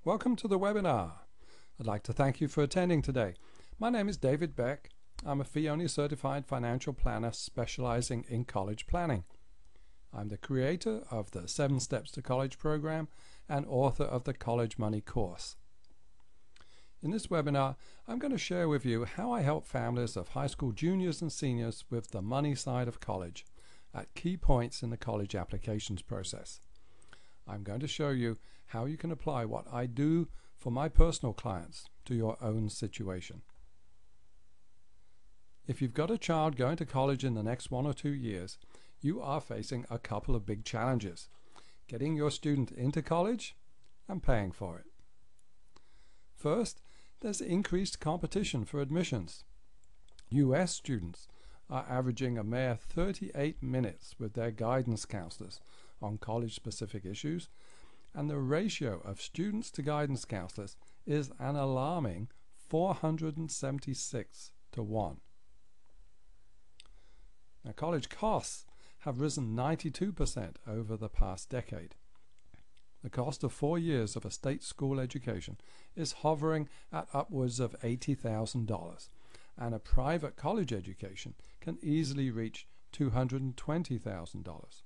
Welcome to the webinar. I'd like to thank you for attending today. My name is David Beck. I'm a fee-only certified financial planner specializing in college planning. I'm the creator of the 7 Steps to College program and author of the College Money course. In this webinar, I'm going to share with you how I help families of high school juniors and seniors with the money side of college at key points in the college applications process. I'm going to show you how you can apply what I do for my personal clients to your own situation. If you've got a child going to college in the next 1 or 2 years, you are facing a couple of big challenges: getting your student into college and paying for it. First, there's increased competition for admissions. US students are averaging a mere 38 minutes with their guidance counselors on college-specific issues, and the ratio of students to guidance counselors is an alarming 476 to 1. Now, college costs have risen 92% over the past decade. The cost of 4 years of a state school education is hovering at upwards of $80,000, and a private college education can easily reach $220,000.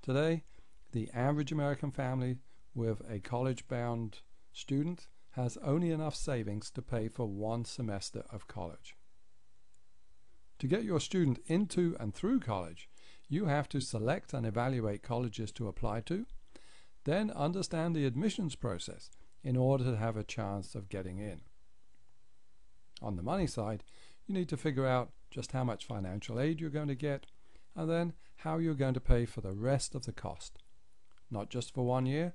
Today, the average American family with a college-bound student has only enough savings to pay for 1 semester of college. To get your student into and through college, you have to select and evaluate colleges to apply to, then understand the admissions process in order to have a chance of getting in. On the money side, you need to figure out just how much financial aid you're going to get, and then how you're going to pay for the rest of the cost, not just for 1 year,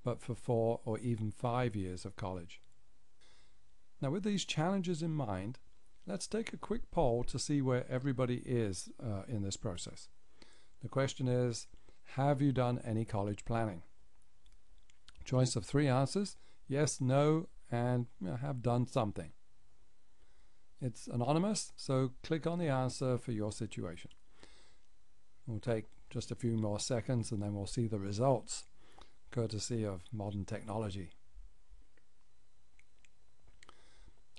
but for 4 or even 5 years of college. Now, with these challenges in mind, let's take a quick poll to see where everybody is in this process. The question is, have you done any college planning? Choice of 3 answers: yes, no, and have done something. It's anonymous, so click on the answer for your situation. We'll take just a few more seconds and then we'll see the results, courtesy of modern technology.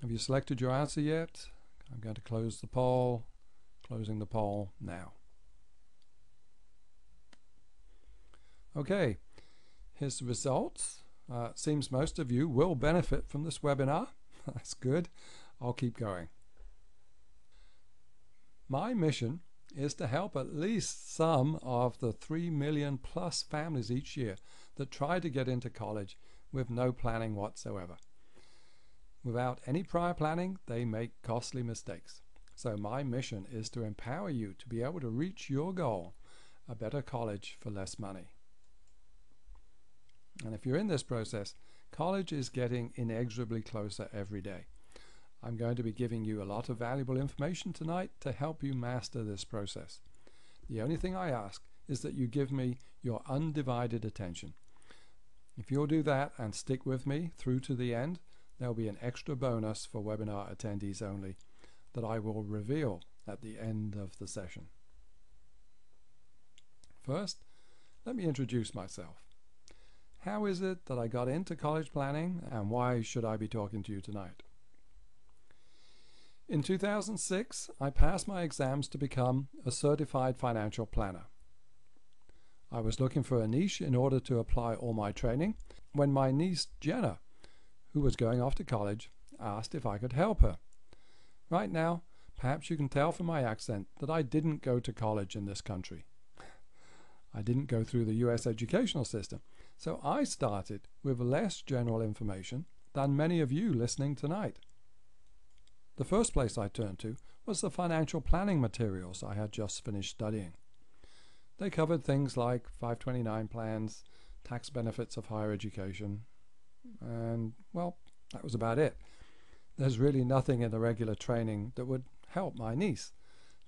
Have you selected your answer yet? I'm going to close the poll. Closing the poll now. Okay, here's the results. Seems most of you will benefit from this webinar. That's good. I'll keep going. My mission is to help at least some of the 3 million plus families each year that try to get into college with no planning whatsoever. Without any prior planning, they make costly mistakes. So my mission is to empower you to be able to reach your goal, a better college for less money. And if you're in this process, college is getting inexorably closer every day. I'm going to be giving you a lot of valuable information tonight to help you master this process. The only thing I ask is that you give me your undivided attention. If you'll do that and stick with me through to the end, there'll be an extra bonus for webinar attendees only that I will reveal at the end of the session. First, let me introduce myself. How is it that I got into college planning, and why should I be talking to you tonight? In 2006, I passed my exams to become a certified financial planner. I was looking for a niche in order to apply all my training when my niece Jenna, who was going off to college, asked if I could help her. Right now, perhaps you can tell from my accent that I didn't go to college in this country. I didn't go through the US educational system, so I started with less general information than many of you listening tonight. The first place I turned to was the financial planning materials I had just finished studying. They covered things like 529 plans, tax benefits of higher education, and, well, that was about it. There's really nothing in the regular training that would help my niece,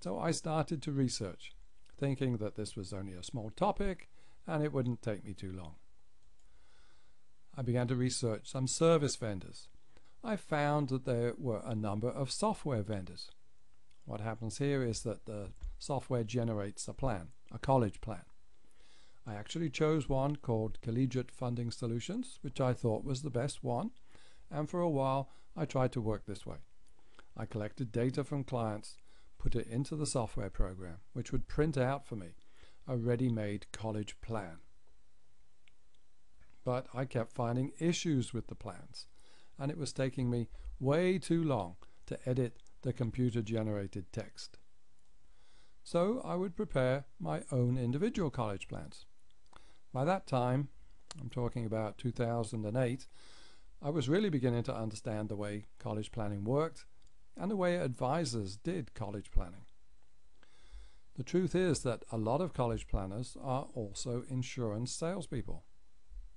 so I started to research, thinking that this was only a small topic and it wouldn't take me too long. I began to research some service vendors. I found that there were a number of software vendors. What happens here is that the software generates a plan, a college plan. I actually chose one called Collegiate Funding Solutions, which I thought was the best one, and for a while I tried to work this way. I collected data from clients, put it into the software program, which would print out for me a ready-made college plan. But I kept finding issues with the plans, and it was taking me way too long to edit the computer-generated text. So I would prepare my own individual college plans. By that time, I'm talking about 2008, I was really beginning to understand the way college planning worked and the way advisors did college planning. The truth is that a lot of college planners are also insurance salespeople.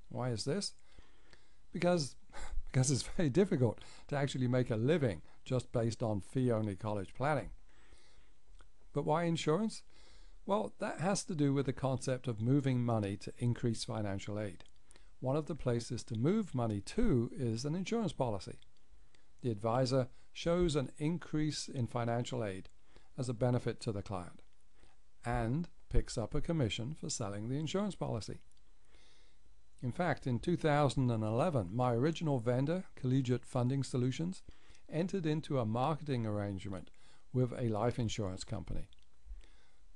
Why is this? Because it's very difficult to actually make a living just based on fee-only college planning. But why insurance? Well, that has to do with the concept of moving money to increase financial aid. One of the places to move money to is an insurance policy. The advisor shows an increase in financial aid as a benefit to the client and picks up a commission for selling the insurance policy. In fact, in 2011, my original vendor, Collegiate Funding Solutions, entered into a marketing arrangement with a life insurance company.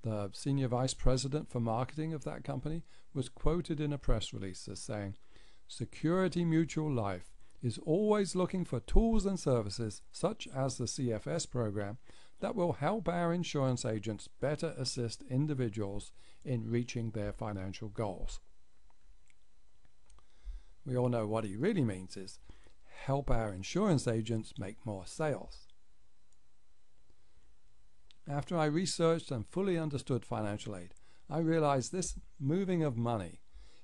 The senior vice president for marketing of that company was quoted in a press release as saying, "Security Mutual Life is always looking for tools and services such as the CFS program that will help our insurance agents better assist individuals in reaching their financial goals." We all know what he really means is help our insurance agents make more sales. After I researched and fully understood financial aid, I realized this moving of money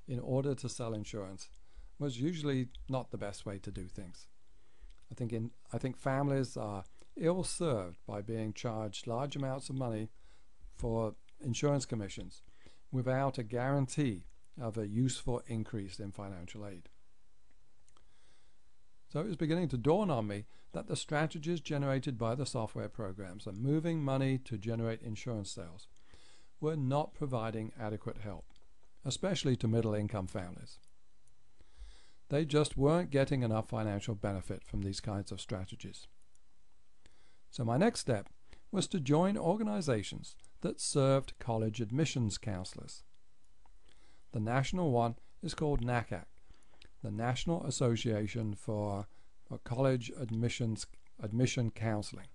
in order to sell insurance was usually not the best way to do things. I think families are ill-served by being charged large amounts of money for insurance commissions without a guarantee of a useful increase in financial aid. So it was beginning to dawn on me that the strategies generated by the software programs and moving money to generate insurance sales were not providing adequate help, especially to middle-income families. They just weren't getting enough financial benefit from these kinds of strategies. So my next step was to join organizations that served college admissions counselors. The national one is called NACAC, the National Association for College Admission Counseling.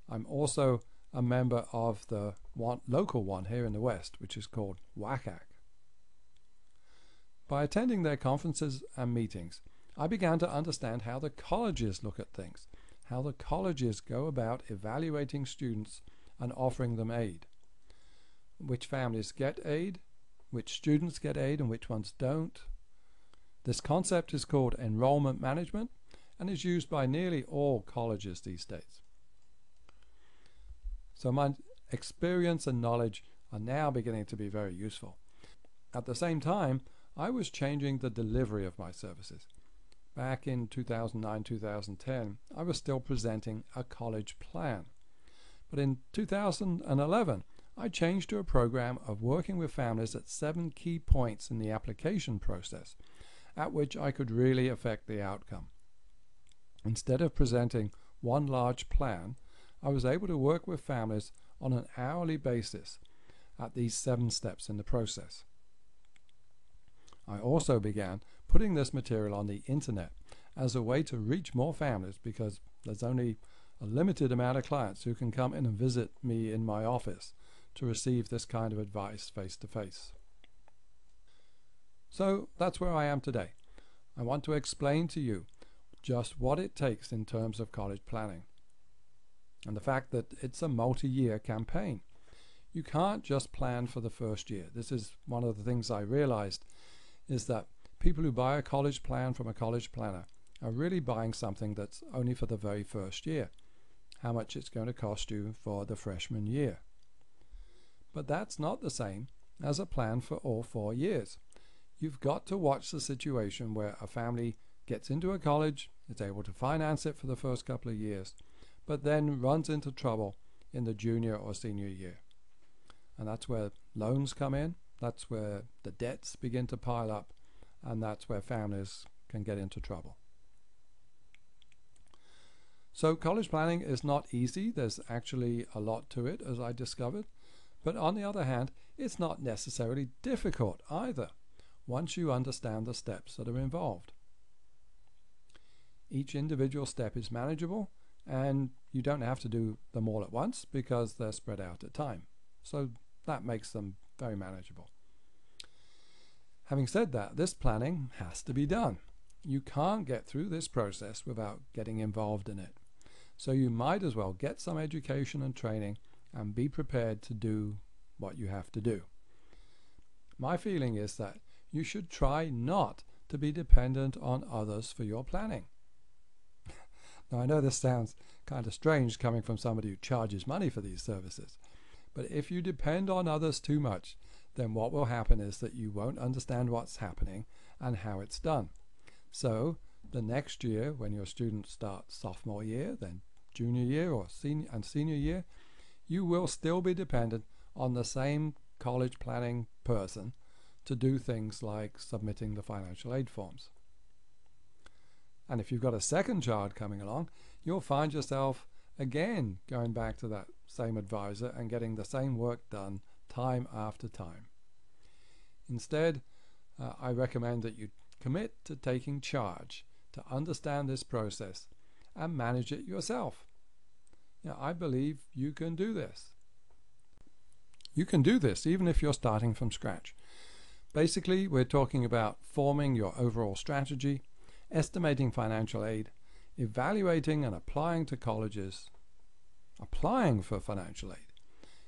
I'm also a member of the local one here in the West, which is called WACAC. By attending their conferences and meetings, I began to understand how the colleges look at things, how the colleges go about evaluating students and offering them aid, which families get aid, which students get aid and which ones don't. This concept is called enrollment management and is used by nearly all colleges these days. So my experience and knowledge are now beginning to be very useful. At the same time, I was changing the delivery of my services. Back in 2009-2010, I was still presenting a college plan. But in 2011, I changed to a program of working with families at 7 key points in the application process, at which I could really affect the outcome. Instead of presenting one large plan, I was able to work with families on an hourly basis at these 7 steps in the process. I also began putting this material on the internet as a way to reach more families because there's only a limited amount of clients who can come in and visit me in my office to receive this kind of advice face to face. So that's where I am today. I want to explain to you just what it takes in terms of college planning and the fact that it's a multi-year campaign. You can't just plan for the first year. This is one of the things I realized, is that people who buy a college plan from a college planner are really buying something that's only for the very first year, how much it's going to cost you for the freshman year. But that's not the same as a plan for all 4 years. You've got to watch the situation where a family gets into a college, is able to finance it for the first couple of years, but then runs into trouble in the junior or senior year. And that's where loans come in, That's where the debts begin to pile up, and that's where families can get into trouble. So college planning is not easy. There's actually a lot to it, as I discovered. But on the other hand, it's not necessarily difficult either, once you understand the steps that are involved. Each individual step is manageable, and you don't have to do them all at once because they're spread out at time. So that makes them very manageable. Having said that, this planning has to be done. You can't get through this process without getting involved in it. So you might as well get some education and training and be prepared to do what you have to do. My feeling is that you should try not to be dependent on others for your planning. Now, I know this sounds kind of strange coming from somebody who charges money for these services, but if you depend on others too much, then what will happen is that you won't understand what's happening and how it's done. So the next year, when your students start sophomore year, then junior year or senior year, you will still be dependent on the same college planning person to do things like submitting the financial aid forms. And if you've got a second child coming along, you'll find yourself again going back to that same advisor and getting the same work done time after time. Instead, I recommend that you commit to taking charge, to understand this process and manage it yourself. I believe you can do this. You can do this even if you're starting from scratch. Basically, we're talking about forming your overall strategy, estimating financial aid, evaluating and applying to colleges, applying for financial aid,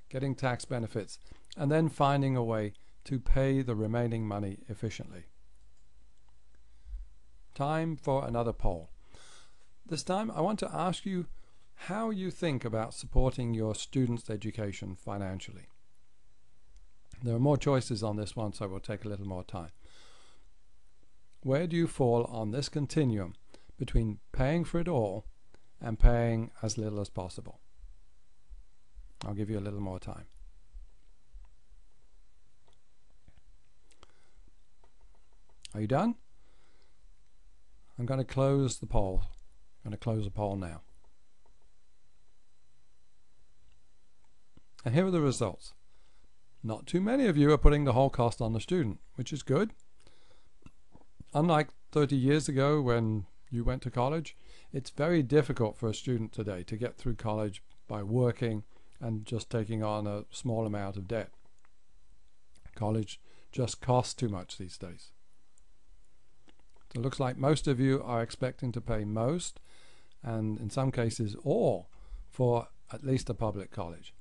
getting tax benefits, and then finding a way to pay the remaining money efficiently. Time for another poll. This time I want to ask you how you think about supporting your students' education financially. There are more choices on this one, so it will take a little more time. Where do you fall on this continuum between paying for it all and paying as little as possible? I'll give you a little more time. Are you done? I'm going to close the poll. I'm going to close the poll now. And here are the results. Not too many of you are putting the whole cost on the student, which is good. Unlike 30 years ago when you went to college, it's very difficult for a student today to get through college by working and just taking on a small amount of debt. College just costs too much these days. So it looks like most of you are expecting to pay most, and in some cases all, for at least a public college.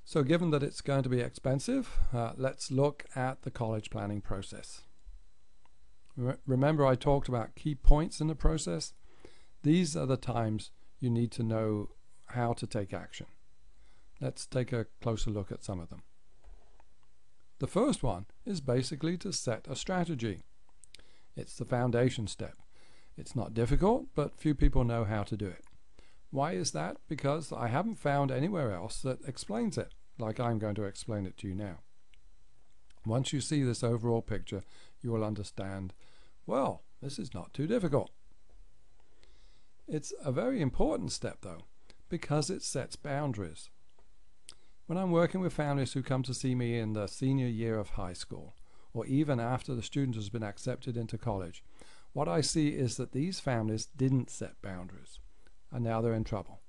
So given that it's going to be expensive, let's look at the college planning process. Remember I talked about key points in the process? These are the times you need to know how to take action. Let's take a closer look at some of them. The first one is basically to set a strategy. It's the foundation step. It's not difficult, but few people know how to do it. Why is that? Because I haven't found anywhere else that explains it, like I'm going to explain it to you now. Once you see this overall picture, you will understand, well, this is not too difficult. It's a very important step, though, because it sets boundaries. When I'm working with families who come to see me in the senior year of high school, or even after the student has been accepted into college, what I see is that these families didn't set boundaries, and now they're in trouble.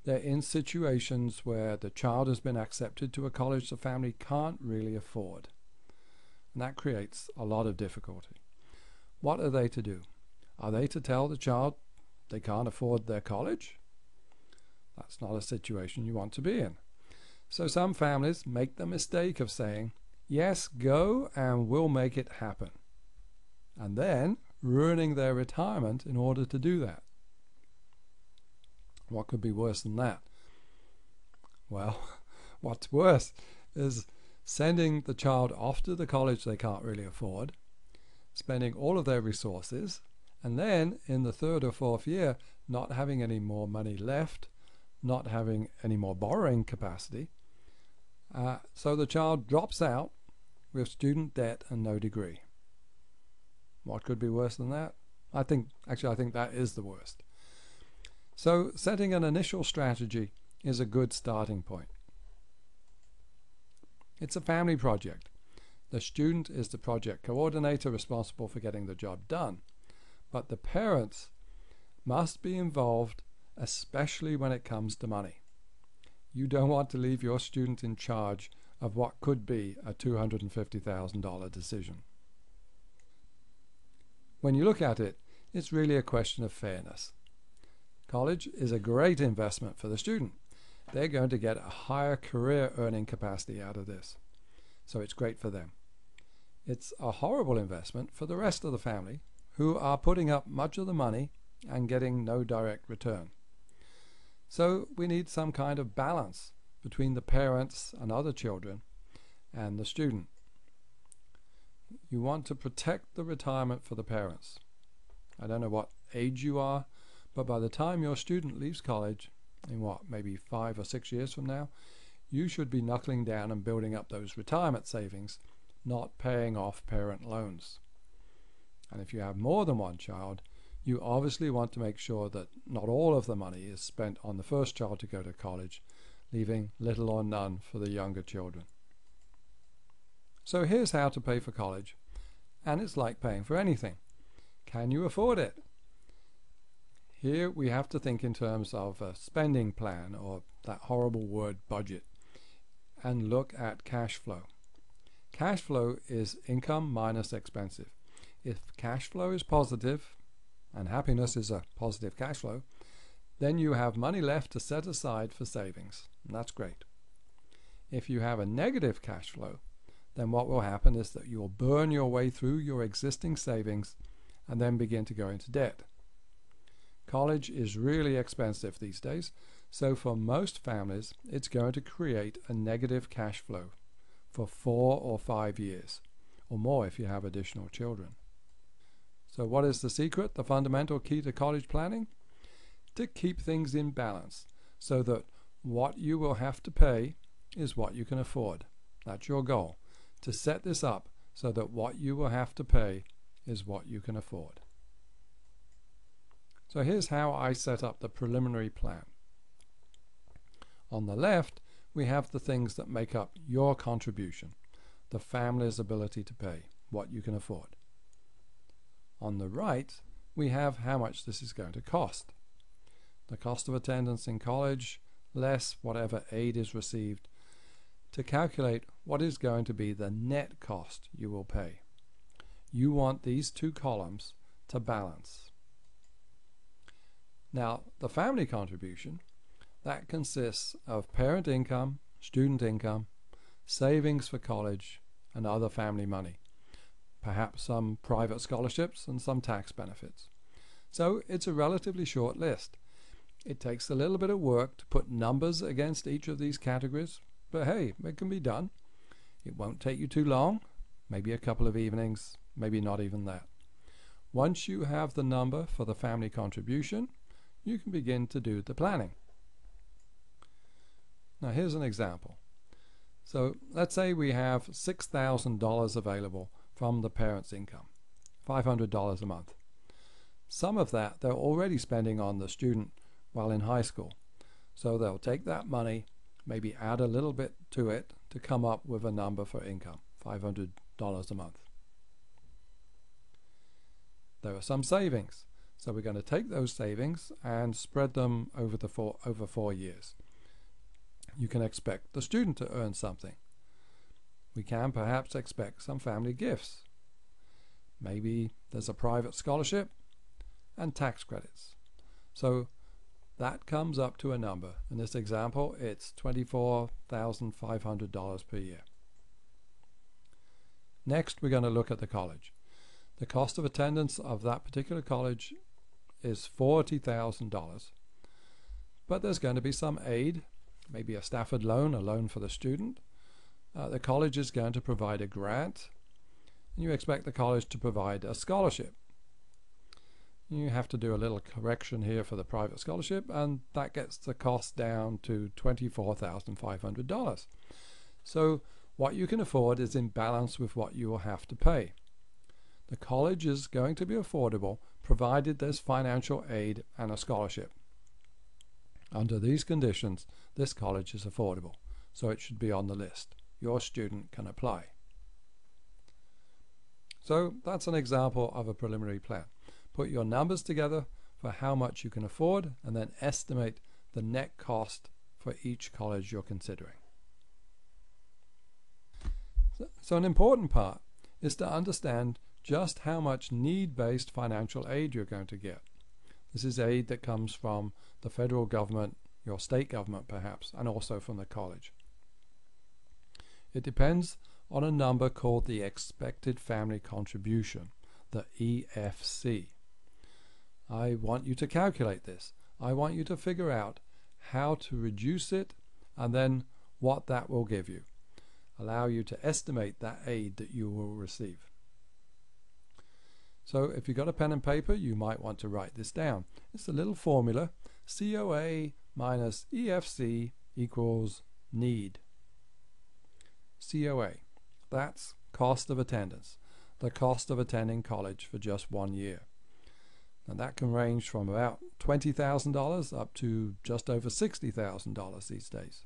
They're in situations where the child has been accepted to a college the family can't really afford, and that creates a lot of difficulty. What are they to do? Are they to tell the child they can't afford their college? That's not a situation you want to be in. So some families make the mistake of saying, yes, go and we'll make it happen, and then ruining their retirement in order to do that. What could be worse than that? Well, what's worse is sending the child off to the college they can't really afford, spending all of their resources, and then in the third or fourth year not having any more money left, not having any more borrowing capacity, So the child drops out with student debt and no degree. What could be worse than that? I think that is the worst. So setting an initial strategy is a good starting point. It's a family project. The student is the project coordinator responsible for getting the job done, but the parents must be involved, especially when it comes to money. You don't want to leave your student in charge of what could be a $250,000 decision. When you look at it, it's really a question of fairness. College is a great investment for the student. They're going to get a higher career earning capacity out of this, so it's great for them. It's a horrible investment for the rest of the family, who are putting up much of the money and getting no direct return. So we need some kind of balance between the parents and other children and the student. You want to protect the retirement for the parents. I don't know what age you are, but by the time your student leaves college, in maybe 5 or 6 years from now, you should be knuckling down and building up those retirement savings, not paying off parent loans. And if you have more than one child, you obviously want to make sure that not all of the money is spent on the first child to go to college, leaving little or none for the younger children. So here's how to pay for college, and it's like paying for anything. Can you afford it? Here we have to think in terms of a spending plan, or that horrible word budget, and look at cash flow. Cash flow is income minus expenses. If cash flow is positive, and happiness is a positive cash flow, then you have money left to set aside for savings, and that's great. If you have a negative cash flow, then what will happen is that you'll burn your way through your existing savings and then begin to go into debt. College is really expensive these days, so for most families it's going to create a negative cash flow for 4 or 5 years, or more if you have additional children. So what is the secret, the fundamental key to college planning? To keep things in balance so that what you will have to pay is what you can afford. That's your goal, to set this up so that what you will have to pay is what you can afford. So here's how I set up the preliminary plan. On the left, we have the things that make up your contribution, the family's ability to pay, what you can afford. On the right, we have how much this is going to cost. The cost of attendance in college, less whatever aid is received, to calculate what is going to be the net cost you will pay. You want these two columns to balance. Now, the family contribution, that consists of parent income, student income, savings for college, and other family money. Perhaps some private scholarships and some tax benefits. So it's a relatively short list. It takes a little bit of work to put numbers against each of these categories, but hey, it can be done. It won't take you too long, maybe a couple of evenings, maybe not even that. Once you have the number for the family contribution, you can begin to do the planning. Now here's an example. So let's say we have $6,000 available from the parent's income, $500 a month. Some of that they're already spending on the student while in high school. So they'll take that money, maybe add a little bit to it to come up with a number for income, $500 a month. There are some savings. So we're going to take those savings and spread them over 4 years. You can expect the student to earn something. We can perhaps expect some family gifts. Maybe there's a private scholarship and tax credits. So that comes up to a number. In this example, it's $24,500 per year. Next, we're going to look at the college. The cost of attendance of that particular college is $40,000. But there's going to be some aid, maybe a Stafford loan, a loan for the student. The college is going to provide a grant, and you expect the college to provide a scholarship. You have to do a little correction here for the private scholarship, and that gets the cost down to $24,500. So what you can afford is in balance with what you will have to pay. The college is going to be affordable provided there's financial aid and a scholarship. Under these conditions, this college is affordable, so it should be on the list. Your student can apply. So that's an example of a preliminary plan. Put your numbers together for how much you can afford and then estimate the net cost for each college you're considering. So an important part is to understand just how much need-based financial aid you're going to get. This is aid that comes from the federal government, your state government perhaps, and also from the college. It depends on a number called the expected family contribution, the EFC. I want you to calculate this. I want you to figure out how to reduce it and then what that will give you. Allow you to estimate that aid that you will receive. So if you've got a pen and paper, you might want to write this down. It's a little formula. COA minus EFC equals need. COA, that's cost of attendance, the cost of attending college for just 1 year. And that can range from about $20,000 up to just over $60,000 these days.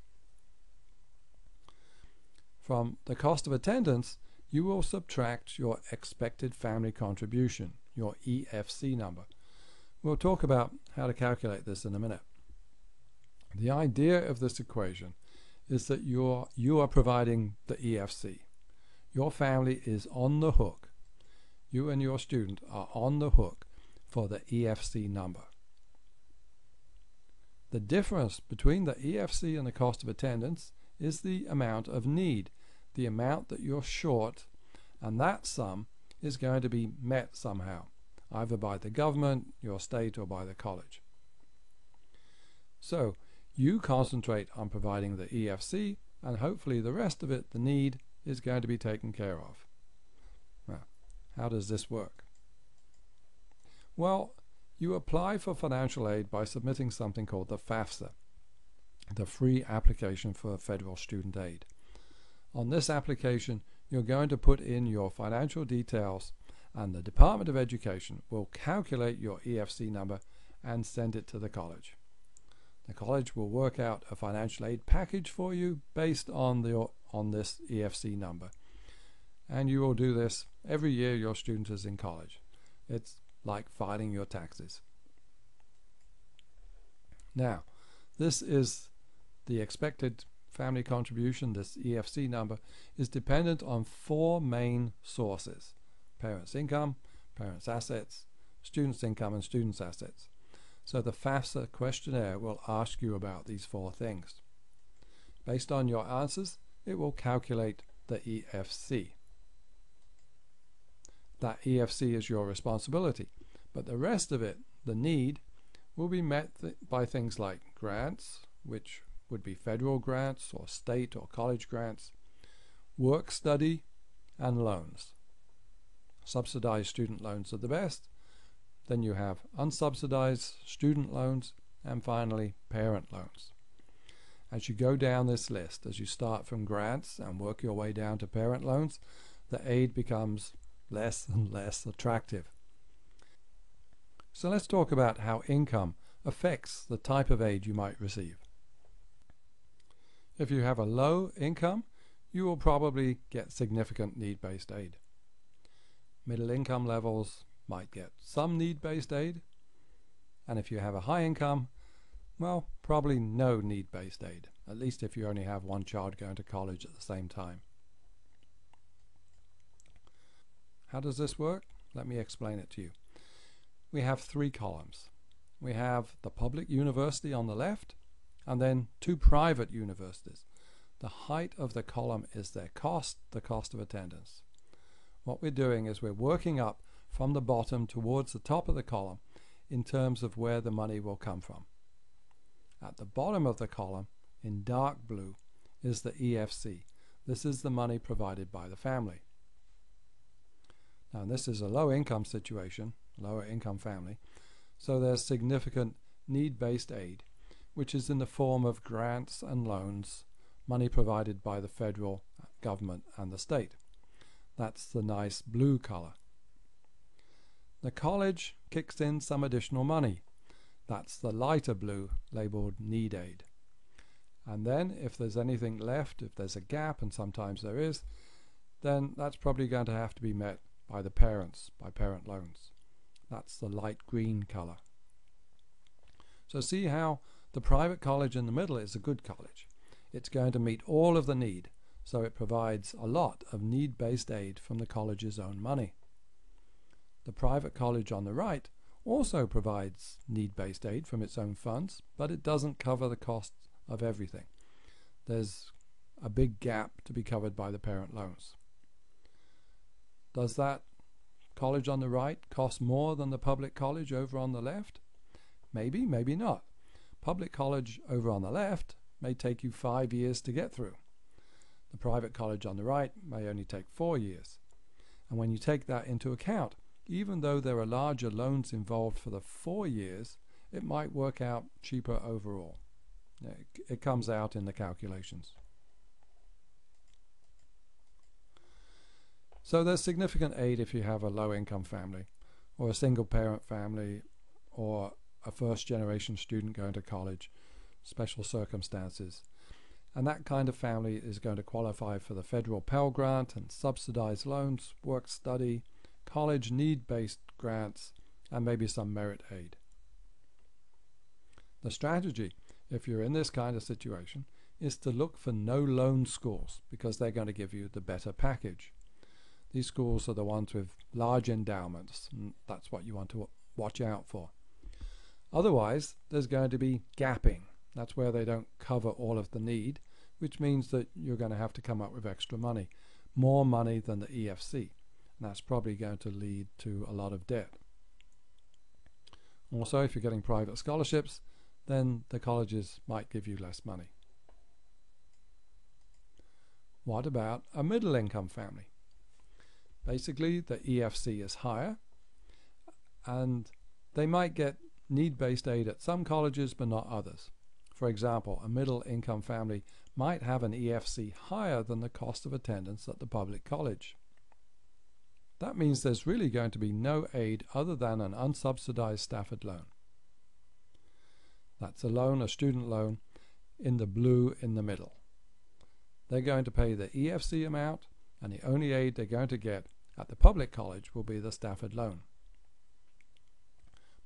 From the cost of attendance, you will subtract your expected family contribution, your EFC number. We'll talk about how to calculate this in a minute. The idea of this equation is that you are providing the EFC. Your family is on the hook. You and your student are on the hook for the EFC number. The difference between the EFC and the cost of attendance is the amount of need, the amount that you're short, and that sum is going to be met somehow, either by the government, your state, or by the college. So you concentrate on providing the EFC, and hopefully the rest of it, the need, is going to be taken care of. Now, how does this work? Well, you apply for financial aid by submitting something called the FAFSA, the Free Application for Federal Student Aid. On this application, you're going to put in your financial details, and the Department of Education will calculate your EFC number and send it to the college. The college will work out a financial aid package for you based on this EFC number. And you will do this every year your student is in college. It's like filing your taxes. Now, this is the expected family contribution. This EFC number is dependent on 4 main sources: parents' income, parents' assets, students' income, and students' assets. So the FAFSA questionnaire will ask you about these 4 things. Based on your answers, it will calculate the EFC. That EFC is your responsibility, but the rest of it, the need, will be met by things like grants, which would be federal grants or state or college grants, work study, and loans. Subsidized student loans are the best. Then you have unsubsidized student loans, and finally parent loans. As you go down this list, as you start from grants and work your way down to parent loans, the aid becomes less and less attractive. So let's talk about how income affects the type of aid you might receive. If you have a low income, you will probably get significant need-based aid. Middle income levels might get some need-based aid, and if you have a high income, well, probably no need-based aid, at least if you only have one child going to college at the same time. How does this work? Let me explain it to you. We have 3 columns. We have the public university on the left, and then 2 private universities. The height of the column is their cost, the cost of attendance. What we're doing is we're working up from the bottom towards the top of the column in terms of where the money will come from. At the bottom of the column, in dark blue, is the EFC. This is the money provided by the family. Now, this is a low income situation, lower income family, so there's significant need-based aid, which is in the form of grants and loans, money provided by the federal government and the state. That's the nice blue color. The college kicks in some additional money. That's the lighter blue, labeled need aid. And then if there's anything left, if there's a gap, and sometimes there is, then that's probably going to have to be met by the parents, by parent loans. That's the light green color. So see how the private college in the middle is a good college. It's going to meet all of the need, so it provides a lot of need-based aid from the college's own money. The private college on the right also provides need-based aid from its own funds, but it doesn't cover the costs of everything. There's a big gap to be covered by the parent loans. Does that college on the right cost more than the public college over on the left? Maybe, maybe not. Public college over on the left may take you 5 years to get through. The private college on the right may only take 4 years. And when you take that into account, even though there are larger loans involved for the 4 years, it might work out cheaper overall. It comes out in the calculations. So there's significant aid if you have a low-income family, or a single-parent family, or a first-generation student going to college, special circumstances. And that kind of family is going to qualify for the federal Pell Grant and subsidized loans, work-study, college need-based grants, and maybe some merit aid. The strategy, if you're in this kind of situation, is to look for no-loan schools because they're going to give you the better package. These schools are the ones with large endowments, and that's what you want to watch out for. Otherwise, there's going to be gapping. That's where they don't cover all of the need, which means that you're going to have to come up with extra money, more money than the EFC. And that's probably going to lead to a lot of debt. Also, if you're getting private scholarships, then the colleges might give you less money. What about a middle-income family? Basically, the EFC is higher, and they might get need-based aid at some colleges but not others. For example, a middle-income family might have an EFC higher than the cost of attendance at the public college. That means there's really going to be no aid other than an unsubsidized Stafford loan. That's a loan, a student loan, in the blue in the middle. They're going to pay the EFC amount, and the only aid they're going to get at the public college will be the Stafford loan.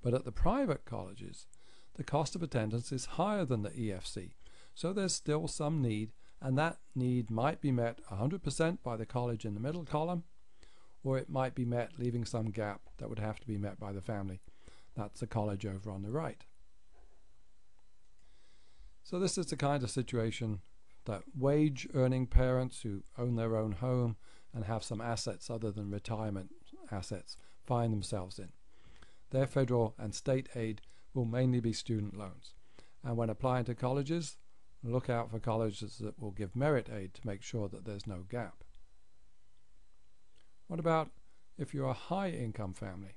But at the private colleges, the cost of attendance is higher than the EFC, so there's still some need, and that need might be met 100% by the college in the middle column, or it might be met leaving some gap that would have to be met by the family. That's the college over on the right. So this is the kind of situation that wage-earning parents who own their own home and have some assets other than retirement assets find themselves in. Their federal and state aid will mainly be student loans. And when applying to colleges, look out for colleges that will give merit aid to make sure that there's no gap. What about if you're a high-income family?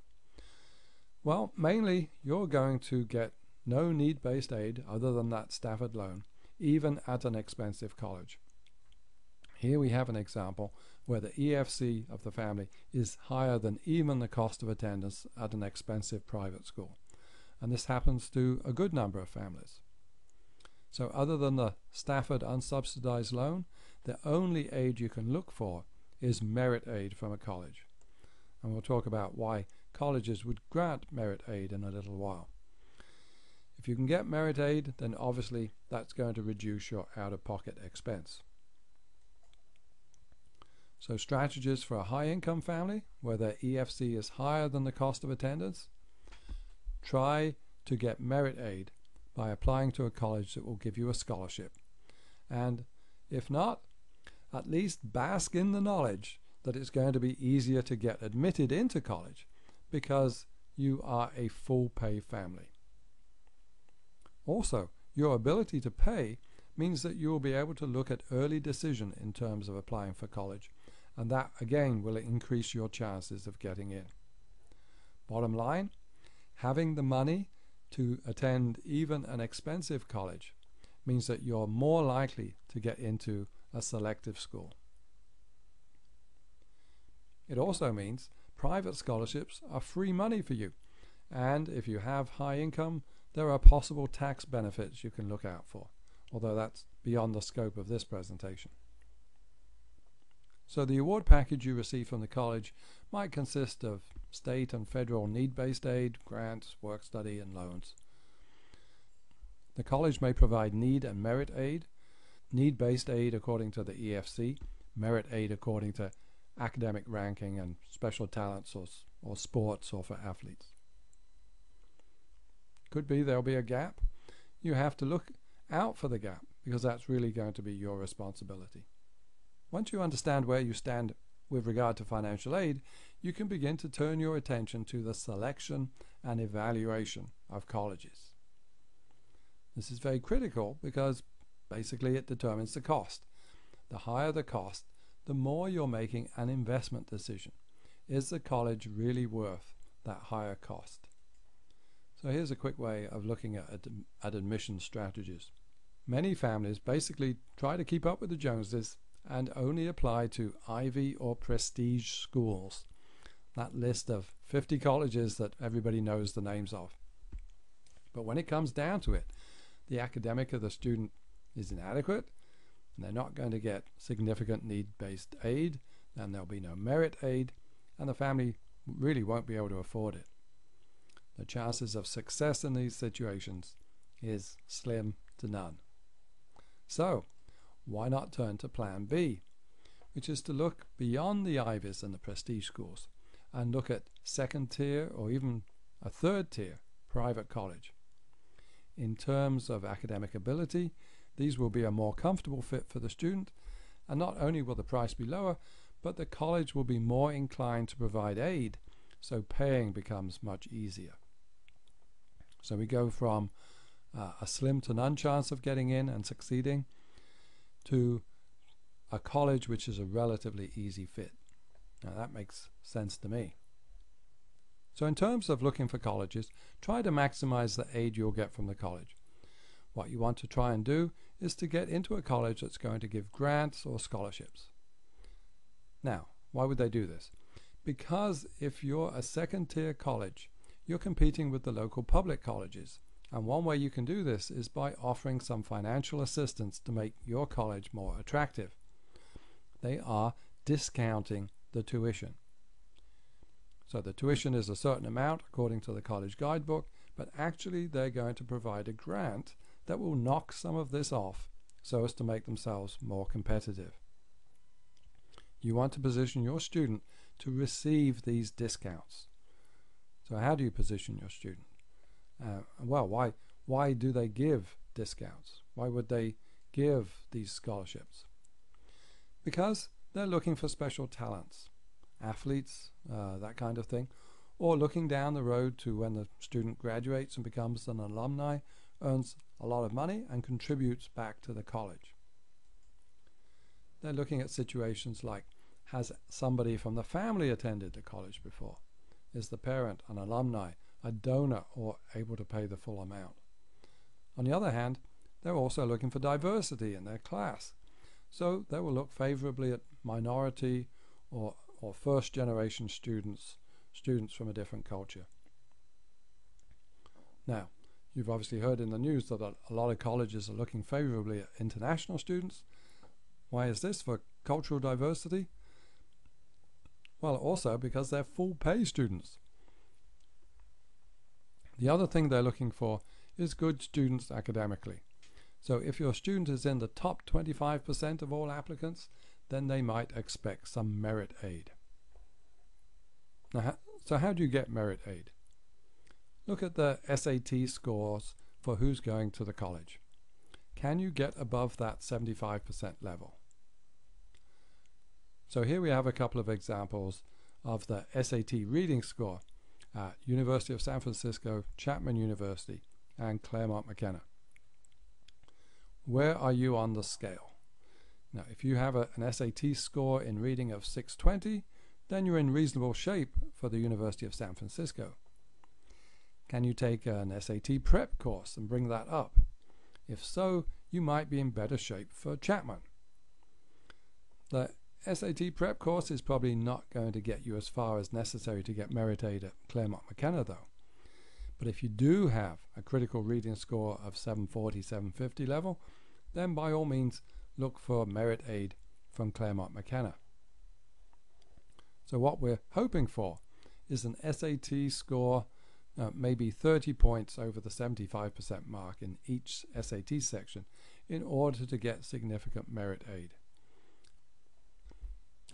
Well, mainly you're going to get no need-based aid other than that Stafford loan, even at an expensive college. Here we have an example where the EFC of the family is higher than even the cost of attendance at an expensive private school. And this happens to a good number of families. So other than the Stafford unsubsidized loan, the only aid you can look for is merit aid from a college. And we'll talk about why colleges would grant merit aid in a little while. If you can get merit aid, then obviously that's going to reduce your out-of-pocket expense. So strategies for a high-income family where their EFC is higher than the cost of attendance: try to get merit aid by applying to a college that will give you a scholarship. And if not, at least bask in the knowledge that it's going to be easier to get admitted into college because you are a full-pay family. Also, your ability to pay means that you will be able to look at early decision in terms of applying for college, and that again will increase your chances of getting in. Bottom line, having the money to attend even an expensive college means that you're more likely to get into a selective school. It also means private scholarships are free money for you, and if you have high income, there are possible tax benefits you can look out for, although that's beyond the scope of this presentation. So the award package you receive from the college might consist of state and federal need-based aid, grants, work study, and loans. The college may provide need and merit aid, need-based aid according to the EFC, merit aid according to academic ranking and special talents or sports or for athletes. Could be there'll be a gap. You have to look out for the gap because that's really going to be your responsibility. Once you understand where you stand with regard to financial aid, you can begin to turn your attention to the selection and evaluation of colleges. This is very critical because basically it determines the cost. The higher the cost, the more you're making an investment decision. Is the college really worth that higher cost? So here's a quick way of looking at admission strategies. Many families basically try to keep up with the Joneses and only apply to Ivy or prestige schools. That list of 50 colleges that everybody knows the names of. But when it comes down to it, the academic of the student is inadequate, and they're not going to get significant need-based aid, and there'll be no merit aid, and the family really won't be able to afford it. The chances of success in these situations is slim to none. So, why not turn to plan B, which is to look beyond the Ivies and the prestige schools and look at second tier or even a third tier private college. In terms of academic ability, these will be a more comfortable fit for the student, and not only will the price be lower, but the college will be more inclined to provide aid, so paying becomes much easier. So we go from a slim to none chance of getting in and succeeding to a college which is a relatively easy fit. Now that makes sense to me. So in terms of looking for colleges, try to maximize the aid you'll get from the college. What you want to try and do is to get into a college that's going to give grants or scholarships. Now, why would they do this? Because if you're a second-tier college, you're competing with the local public colleges. And one way you can do this is by offering some financial assistance to make your college more attractive. They are discounting the tuition. So the tuition is a certain amount according to the college guidebook, but actually they're going to provide a grant that will knock some of this off so as to make themselves more competitive. You want to position your student to receive these discounts. So how do you position your student? Well, why do they give discounts? Why would they give these scholarships? Because they're looking for special talents, athletes, that kind of thing, or looking down the road to when the student graduates and becomes an alumni, earns a lot of money and contributes back to the college. They're looking at situations like, has somebody from the family attended the college before? Is the parent an alumni, a donor, or able to pay the full amount? On the other hand, they're also looking for diversity in their class. So they will look favorably at minority or first generation students from a different culture. Now, you've obviously heard in the news that a lot of colleges are looking favorably at international students. Why is this? For cultural diversity? Well, also because they're full pay students. The other thing they're looking for is good students academically. So if your student is in the top 25% of all applicants, then they might expect some merit aid. Now, so how do you get merit aid? Look at the SAT scores for who's going to the college. Can you get above that 75% level? So here we have a couple of examples of the SAT reading score at University of San Francisco, Chapman University, and Claremont McKenna. Where are you on the scale? Now, if you have an SAT score in reading of 620, then you're in reasonable shape for the University of San Francisco. Can you take an SAT prep course and bring that up? If so, you might be in better shape for Chapman. The SAT prep course is probably not going to get you as far as necessary to get merit aid at Claremont McKenna though. But if you do have a critical reading score of 740, 750 level, then by all means look for merit aid from Claremont McKenna. So what we're hoping for is an SAT score maybe 30 points over the 75% mark in each SAT section in order to get significant merit aid.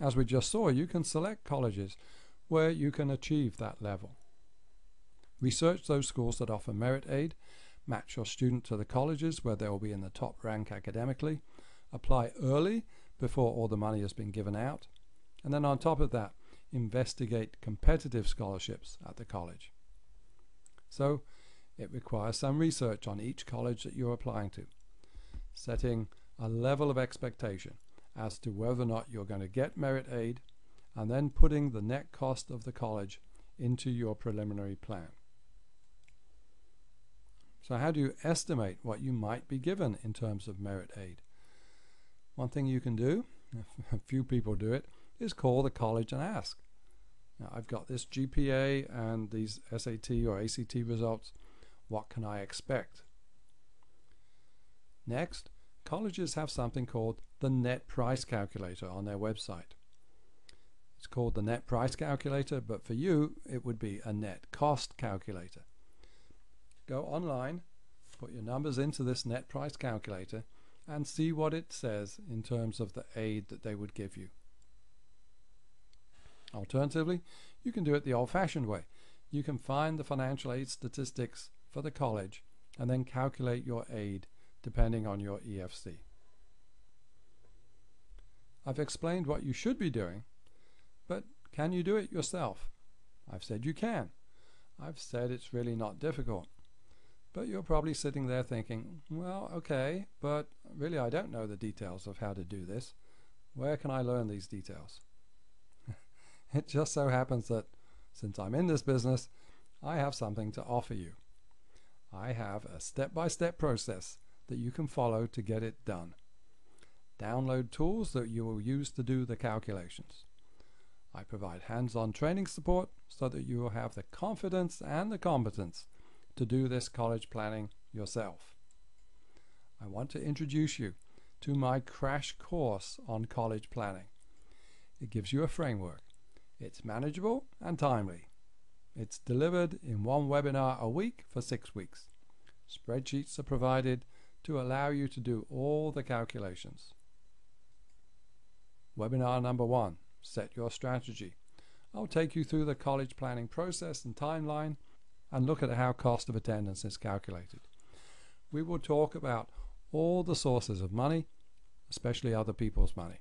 As we just saw, you can select colleges where you can achieve that level. Research those schools that offer merit aid, match your student to the colleges where they will be in the top rank academically, apply early before all the money has been given out, and then on top of that, investigate competitive scholarships at the college. So it requires some research on each college that you're applying to, setting a level of expectation as to whether or not you're going to get merit aid, and then putting the net cost of the college into your preliminary plan. So how do you estimate what you might be given in terms of merit aid? One thing you can do, a few people do it, is call the college and ask. Now, I've got this GPA and these SAT or ACT results. What can I expect? Next, colleges have something called the net price calculator on their website. It's called the net price calculator, but for you, it would be a net cost calculator. Go online, put your numbers into this net price calculator, and see what it says in terms of the aid that they would give you. Alternatively, you can do it the old-fashioned way. You can find the financial aid statistics for the college and then calculate your aid depending on your EFC. I've explained what you should be doing, but can you do it yourself? I've said you can. I've said it's really not difficult. But you're probably sitting there thinking, well, okay, but really I don't know the details of how to do this. Where can I learn these details? It just so happens that since I'm in this business, I have something to offer you. I have a step-by-step process that you can follow to get it done. Download tools that you will use to do the calculations. I provide hands-on training support so that you will have the confidence and the competence to do this college planning yourself. I want to introduce you to my crash course on college planning. It gives you a framework. It's manageable and timely. It's delivered in one webinar a week for 6 weeks. Spreadsheets are provided to allow you to do all the calculations. Webinar number 1, Set Your Strategy. I'll take you through the college planning process and timeline and look at how cost of attendance is calculated. We will talk about all the sources of money, especially other people's money.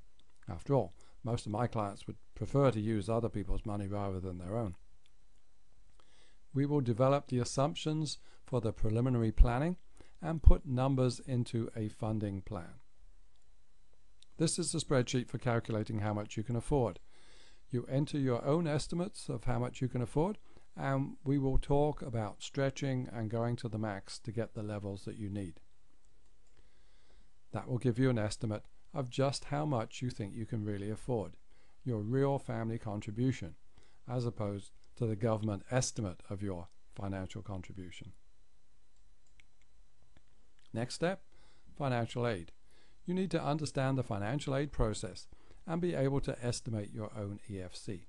After all, most of my clients would prefer to use other people's money rather than their own. We will develop the assumptions for the preliminary planning and put numbers into a funding plan. This is the spreadsheet for calculating how much you can afford. You enter your own estimates of how much you can afford, and we will talk about stretching and going to the max to get the levels that you need. That will give you an estimate of just how much you think you can really afford, your real family contribution, as opposed to the government estimate of your financial contribution. Next step, financial aid. You need to understand the financial aid process and be able to estimate your own EFC.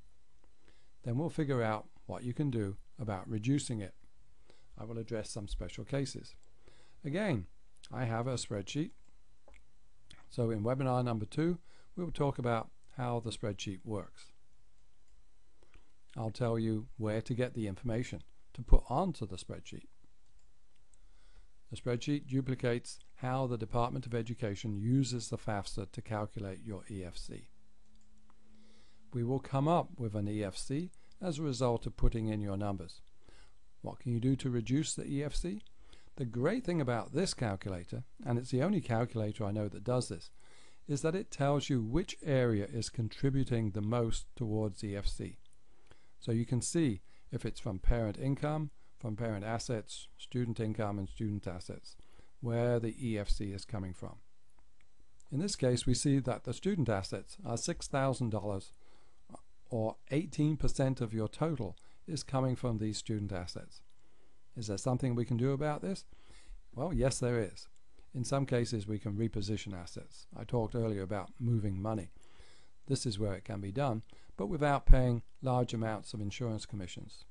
Then we'll figure out what you can do about reducing it. I will address some special cases. Again, I have a spreadsheet. So in webinar number 2, we will talk about how the spreadsheet works. I'll tell you where to get the information to put onto the spreadsheet. The spreadsheet duplicates how the Department of Education uses the FAFSA to calculate your EFC. We will come up with an EFC as a result of putting in your numbers. What can you do to reduce the EFC? The great thing about this calculator, and it's the only calculator I know that does this, is that it tells you which area is contributing the most towards EFC. So you can see if it's from parent income, from parent assets, student income, and student assets, where the EFC is coming from. In this case, we see that the student assets are $6,000, or 18% of your total is coming from these student assets. Is there something we can do about this? Well, yes, there is. In some cases, we can reposition assets. I talked earlier about moving money. This is where it can be done, but without paying large amounts of insurance commissions.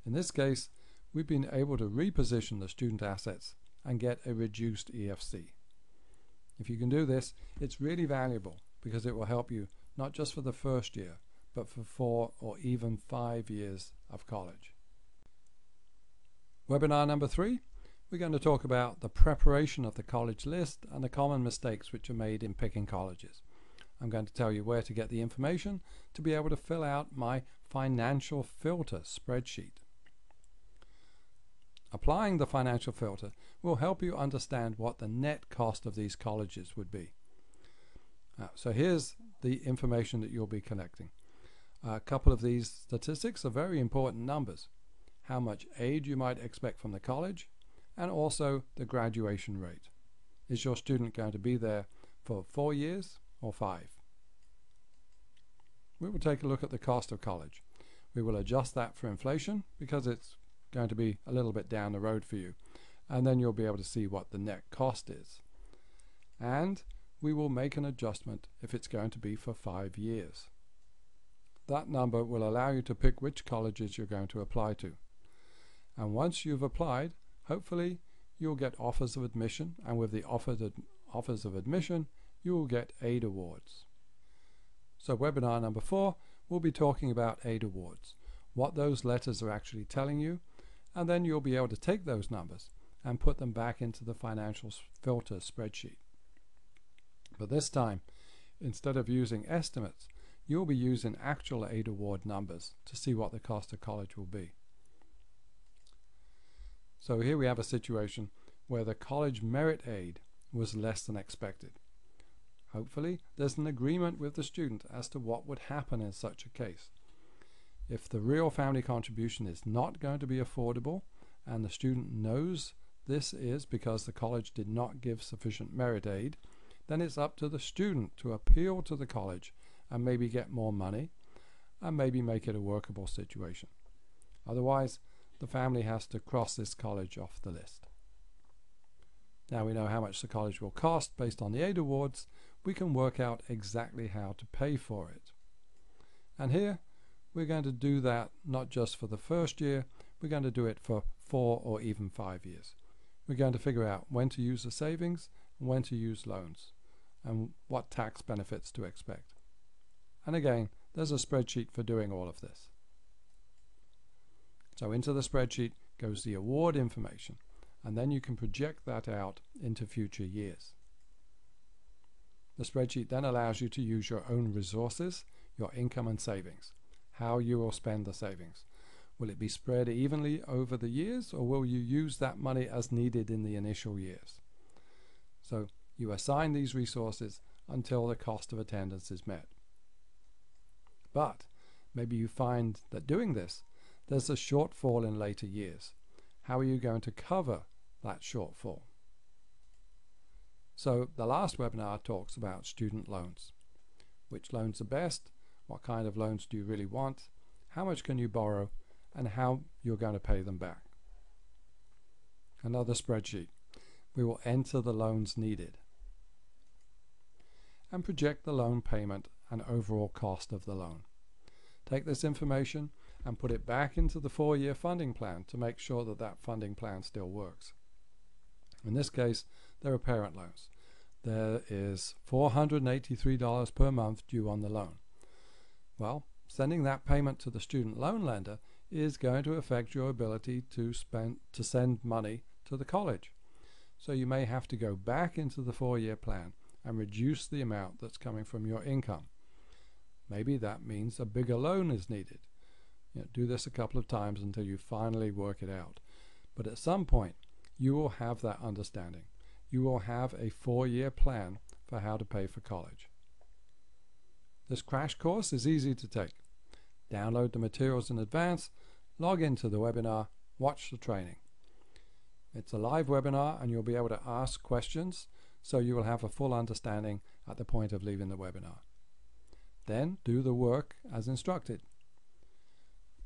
In this case, we've been able to reposition the student assets and get a reduced EFC. If you can do this, it's really valuable because it will help you not just for the first year, but for 4 or even 5 years of college. Webinar number 3, we're going to talk about the preparation of the college list and the common mistakes which are made in picking colleges. I'm going to tell you where to get the information to be able to fill out my financial filter spreadsheet. Applying the financial filter will help you understand what the net cost of these colleges would be. So here's the information that you'll be collecting. A couple of these statistics are very important numbers. How much aid you might expect from the college, and also the graduation rate. Is your student going to be there for 4 years or 5? We will take a look at the cost of college. We will adjust that for inflation because it's going to be a little bit down the road for you, and then you'll be able to see what the net cost is. And we will make an adjustment if it's going to be for 5 years. That number will allow you to pick which colleges you're going to apply to. And once you've applied, hopefully you'll get offers of admission, and with the offers of admission, you will get aid awards. So webinar number 4, we'll be talking about aid awards, what those letters are actually telling you, and then you'll be able to take those numbers and put them back into the financial filter spreadsheet. But this time, instead of using estimates, you'll be using actual aid award numbers to see what the cost of college will be. So here we have a situation where the college merit aid was less than expected. Hopefully, there's an agreement with the student as to what would happen in such a case. If the real family contribution is not going to be affordable, and the student knows this is because the college did not give sufficient merit aid, then it's up to the student to appeal to the college and maybe get more money, and maybe make it a workable situation. Otherwise, the family has to cross this college off the list. Now we know how much the college will cost based on the aid awards. We can work out exactly how to pay for it. And here we're going to do that not just for the first year, we're going to do it for 4 or even 5 years. We're going to figure out when to use the savings, when to use loans, and what tax benefits to expect. And again, there's a spreadsheet for doing all of this. So into the spreadsheet goes the award information, and then you can project that out into future years. The spreadsheet then allows you to use your own resources, your income and savings, how you will spend the savings. Will it be spread evenly over the years, or will you use that money as needed in the initial years? So you assign these resources until the cost of attendance is met. But maybe you find that doing this, there's a shortfall in later years. How are you going to cover that shortfall? So the last webinar talks about student loans. Which loans are best? What kind of loans do you really want? How much can you borrow? And how you're going to pay them back. Another spreadsheet. We will enter the loans needed and project the loan payment and overall cost of the loan. Take this information and put it back into the 4-year funding plan to make sure that that funding plan still works. In this case, there are parent loans. There is $483 per month due on the loan. Well, sending that payment to the student loan lender is going to affect your ability to send money to the college. So you may have to go back into the 4-year plan and reduce the amount that's coming from your income. Maybe that means a bigger loan is needed. Do this a couple of times until you finally work it out. But at some point, you will have that understanding. You will have a 4-year plan for how to pay for college. This crash course is easy to take. Download the materials in advance, log into the webinar, watch the training. It's a live webinar and you'll be able to ask questions, so you will have a full understanding at the point of leaving the webinar. Then do the work as instructed.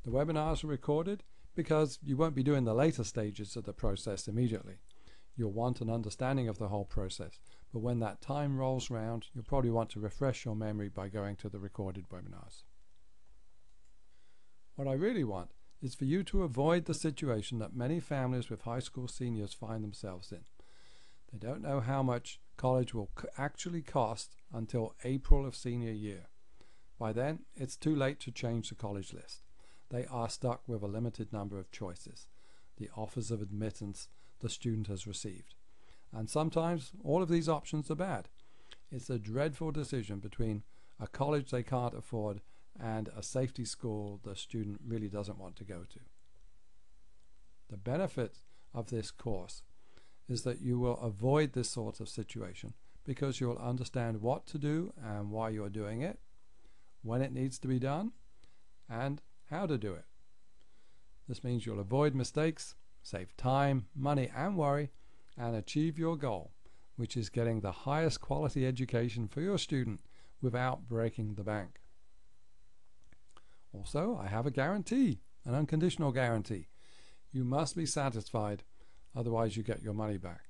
The webinars are recorded because you won't be doing the later stages of the process immediately. You'll want an understanding of the whole process, but when that time rolls round, you'll probably want to refresh your memory by going to the recorded webinars. What I really want is for you to avoid the situation that many families with high school seniors find themselves in. They don't know how much college will actually cost until April of senior year. By then, it's too late to change the college list. They are stuck with a limited number of choices, the offers of admittance the student has received. And sometimes all of these options are bad. It's a dreadful decision between a college they can't afford and a safety school the student really doesn't want to go to. The benefit of this course is that you will avoid this sort of situation because you'll understand what to do and why you're doing it, when it needs to be done, and how to do it. This means you'll avoid mistakes, save time, money, and worry, and achieve your goal, which is getting the highest quality education for your student without breaking the bank. Also, I have a guarantee, an unconditional guarantee. You must be satisfied, otherwise you get your money back.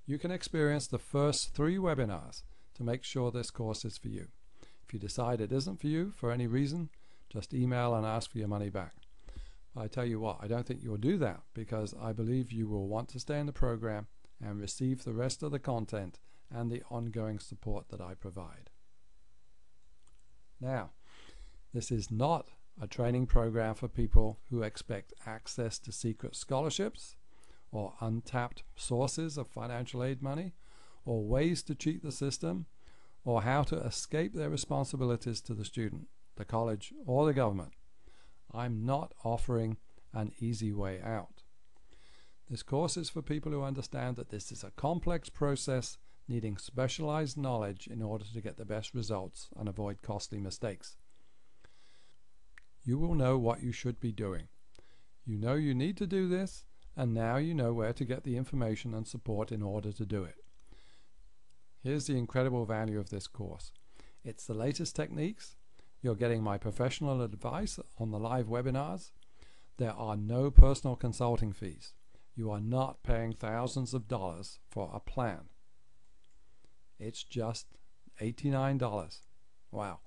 You can experience the first 3 webinars to make sure this course is for you. If you decide it isn't for you for any reason, just email and ask for your money back. I tell you what, I don't think you'll do that because I believe you will want to stay in the program and receive the rest of the content and the ongoing support that I provide. Now, this is not a training program for people who expect access to secret scholarships or untapped sources of financial aid money or ways to cheat the system or how to escape their responsibilities to the student, the college, or the government. I'm not offering an easy way out. This course is for people who understand that this is a complex process needing specialized knowledge in order to get the best results and avoid costly mistakes. You will know what you should be doing. You know you need to do this, and now you know where to get the information and support in order to do it. Here's the incredible value of this course. It's the latest techniques. You're getting my professional advice on the live webinars. There are no personal consulting fees. You are not paying thousands of dollars for a plan. It's just $89. Wow.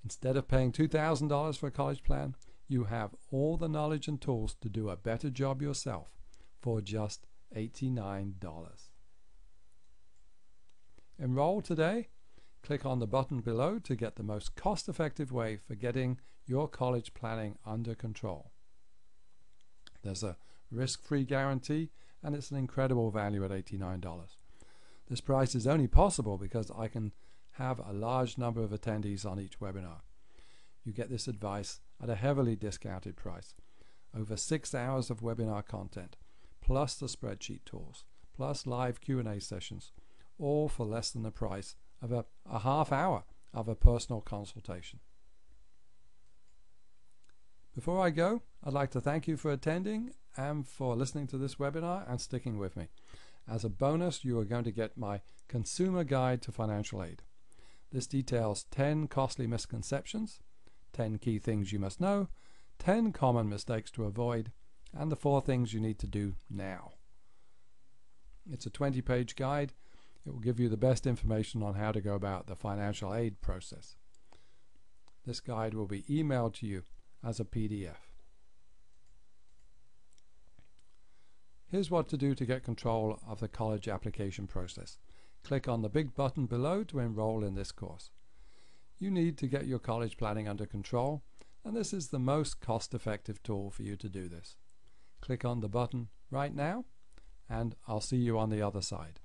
Instead of paying $2,000 for a college plan, you have all the knowledge and tools to do a better job yourself for just $89. Enroll today. Click on the button below to get the most cost-effective way for getting your college planning under control. There's a risk-free guarantee, and it's an incredible value at $89. This price is only possible because I can have a large number of attendees on each webinar. You get this advice at a heavily discounted price. Over 6 hours of webinar content, plus the spreadsheet tools, plus live Q&A sessions, all for less than the price of a half hour of a personal consultation. Before I go, I'd like to thank you for attending and for listening to this webinar and sticking with me. As a bonus, you are going to get my Consumer Guide to Financial Aid. This details 10 costly misconceptions, 10 key things you must know, 10 common mistakes to avoid, and the 4 things you need to do now. It's a 20-page guide. It will give you the best information on how to go about the financial aid process. This guide will be emailed to you as a PDF. Here's what to do to get control of the college application process. Click on the big button below to enroll in this course. You need to get your college planning under control, and this is the most cost-effective tool for you to do this. Click on the button right now, and I'll see you on the other side.